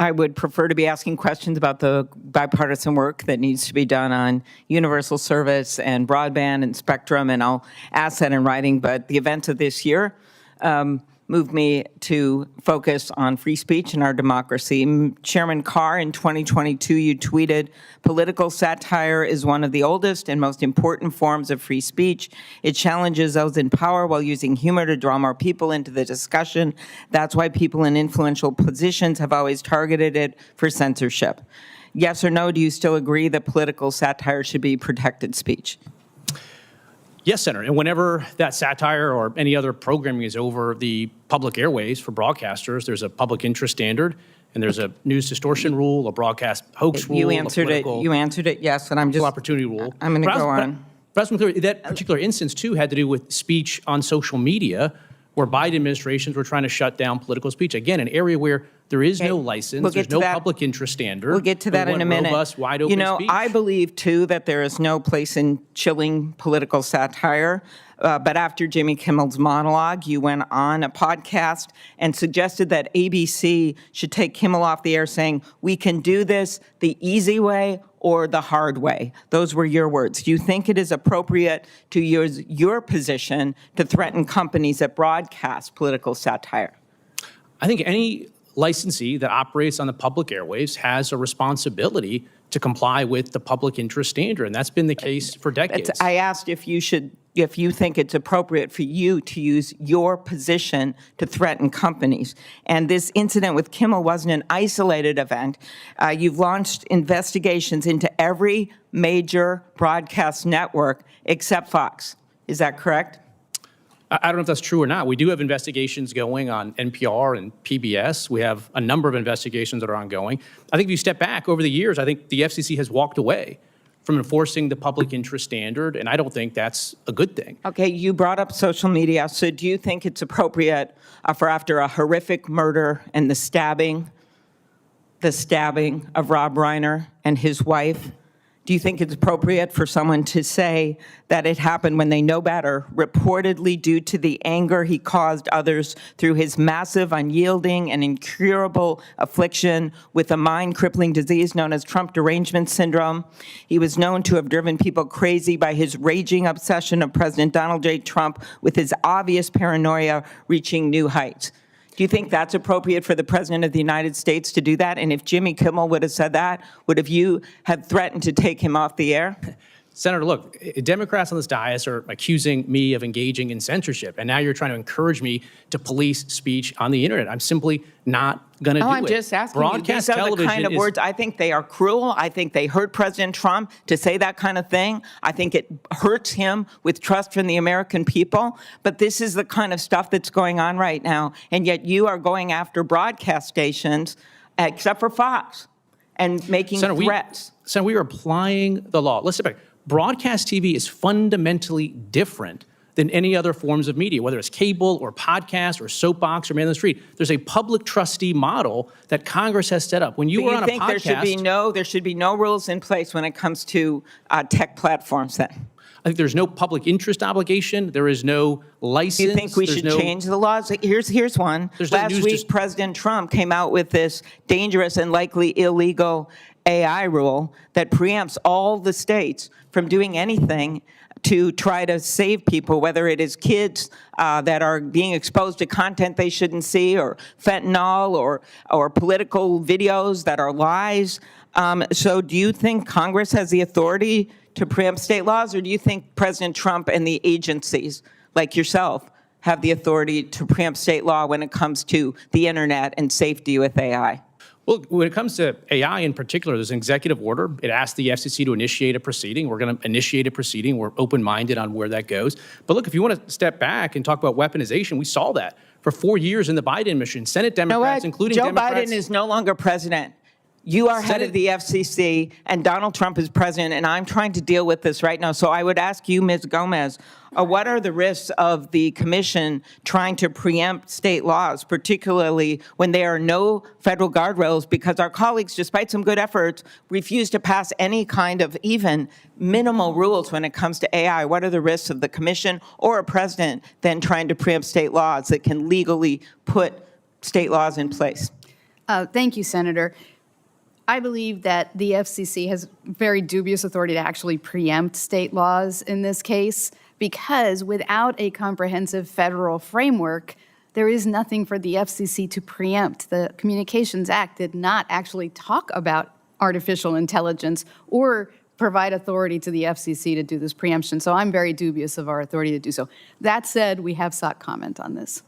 I would prefer to be asking questions about the bipartisan work that needs to be done on universal service and broadband and spectrum, and I'll ask that in writing. But the events of this year moved me to focus on free speech and our democracy. Chairman Carr, in 2022, you tweeted, "Political satire is one of the oldest and most important forms of free speech. It challenges those in power while using humor to draw more people into the discussion. That's why people in influential positions have always targeted it for censorship." Yes or no, do you still agree that political satire should be protected speech? Yes, Senator. And whenever that satire or any other programming is over the public airways for broadcasters, there's a public interest standard, and there's a news distortion rule, a broadcast hoax rule. You answered it, yes, and I'm just opportunity rule. I'm going to go on. That particular instance, too, had to do with speech on social media, where Biden administrations were trying to shut down political speech. Again, an area where there is no license, there's no public interest standard. We'll get to that in a minute. Robust, wide open speech. I believe, too, that there is no place in chilling political satire. But after Jimmy Kimmel's monologue, you went on a podcast and suggested that ABC should take Kimmel off the air, saying, "We can do this the easy way or the hard way." Those were your words. Do you think it is appropriate to use your position to threaten companies that broadcast political satire? I think any licensee that operates on the public airwaves has a responsibility to comply with the public interest standard, and that's been the case for decades. I asked if you think it's appropriate for you to use your position to threaten companies. And this incident with Kimmel wasn't an isolated event. You've launched investigations into every major broadcast network except Fox. Is that correct? I don't know if that's true or not. We do have investigations going on NPR and PBS. We have a number of investigations that are ongoing. I think if you step back over the years, I think the FCC has walked away from enforcing the public interest standard, and I don't think that's a good thing. Okay, you brought up social media. So do you think it's appropriate for after a horrific murder and the stabbing of Rob Reiner and his wife, do you think it's appropriate for someone to say that it happened when they know better, reportedly due to the anger he caused others through his massive, unyielding, and incurable affliction with a mind-crippling disease known as Trump derangement syndrome? He was known to have driven people crazy by his raging obsession of President Donald J. Trump, with his obvious paranoia reaching new heights. Do you think that's appropriate for the President of the United States to do that? And if Jimmy Kimmel would have said that, would you have threatened to take him off the air? Senator, look, Democrats on this dais are accusing me of engaging in censorship, and now you're trying to encourage me to police speech on the internet. I'm simply not going to do it. I'm just asking you. These are the kind of words. I think they are cruel. I think they hurt President Trump to say that kind of thing. I think it hurts him with trust from the American people. But this is the kind of stuff that's going on right now, and yet you are going after broadcast stations, except for Fox, and making threats. Senator, we are applying the law. Let's step back. Broadcast TV is fundamentally different than any other forms of media, whether it's cable or podcast or soapbox or man on the street. There's a public trustee model that Congress has set up. When you were on a podcast, there should be no rules in place when it comes to tech platforms then? I think there's no public interest obligation. There is no license. Do you think we should change the laws? Here's one. Last week, President Trump came out with this dangerous and likely illegal AI rule that preempts all the states from doing anything to try to save people, whether it is kids that are being exposed to content they shouldn't see, or fentanyl, or political videos that are lies. So do you think Congress has the authority to preempt state laws, or do you think President Trump and the agencies, like yourself, have the authority to preempt state law when it comes to the internet and safety with AI? Well, when it comes to AI in particular, there's an executive order. It asks the FCC to initiate a proceeding. We're going to initiate a proceeding. We're open-minded on where that goes. But look, if you want to step back and talk about weaponization, we saw that for 4 years in the Biden administration. Senate Democrats, including Democrats. Joe Biden is no longer president. You are head of the FCC, and Donald Trump is president, and I'm trying to deal with this right now. So I would ask you, Ms. Gomez, what are the risks of the commission trying to preempt state laws, particularly when there are no federal guardrails, because our colleagues, despite some good efforts, refuse to pass any kind of even minimal rules when it comes to AI? What are the risks of the commission or a president then trying to preempt state laws that can legally put state laws in place? Thank you, Senator. I believe that the FCC has very dubious authority to actually preempt state laws in this case, because without a comprehensive federal framework, there is nothing for the FCC to preempt. The Communications Act did not actually talk about artificial intelligence or provide authority to the FCC to do this preemption. So I'm very dubious of our authority to do so. That said, we have sought comment on this.